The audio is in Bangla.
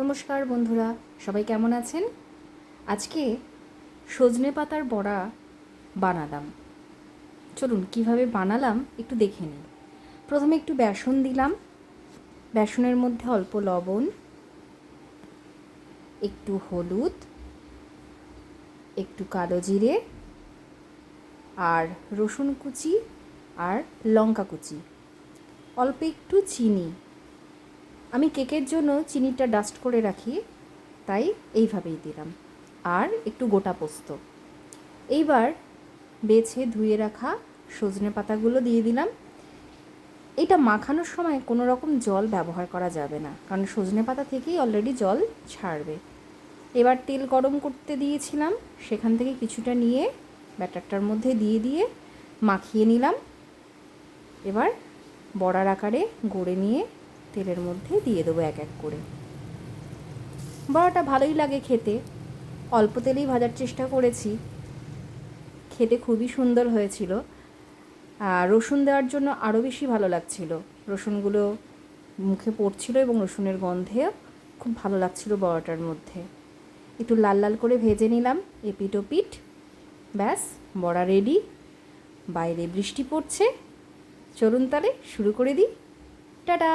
নমস্কার বন্ধুরা, সবাই কেমন আছেন? আজকে সজনে পাতার বড়া বানালাম। চলুন কিভাবে বানালাম একটু দেখে নিই। প্রথমে একটু বেসন দিলাম, বেসনের মধ্যে অল্প লবণ, একটু হলুদ, একটু কালো জিরে আর রসুন কুচি আর লঙ্কা কুচি, অল্প একটু চিনি। আমি কেকের জন্য চিনিটা ডাস্ট করে রাখি, তাই এইভাবেই দিলাম। আর একটু গোটা পোস্ত। এইবার বেছে ধুয়ে রাখা সজনে পাতাগুলো দিয়ে দিলাম। এটা মাখানোর সময় কোনো রকম জল ব্যবহার করা যাবে না, কারণ সজনে পাতা থেকেই অলরেডি জল ছাড়বে। এবার তেল গরম করতে দিয়েছিলাম, সেখান থেকে কিছুটা নিয়ে ব্যাটারটার মধ্যে দিয়ে দিয়ে মাখিয়ে নিলাম। এবার বড়ার আকারে গড়ে নিয়ে তেলের মধ্যে দিয়ে দেবো এক এক করে। বড়াটা ভালোই লাগে খেতে, অল্প তেলেই ভাজার চেষ্টা করেছি, খেতে খুবই সুন্দর হয়েছিল। আর রসুন দেওয়ার জন্য আরও বেশি ভালো লাগছিল। রসুনগুলো মুখে পড়ছিল এবং রসুনের গন্ধে খুব ভালো লাগছিল বড়াটার মধ্যে। একটু লাল লাল করে ভেজে নিলাম এপিট ওপিট। ব্যাস, বড়া রেডি। বাইরে বৃষ্টি পড়ছে, চলুন তাহলে শুরু করে দিই। টাটা।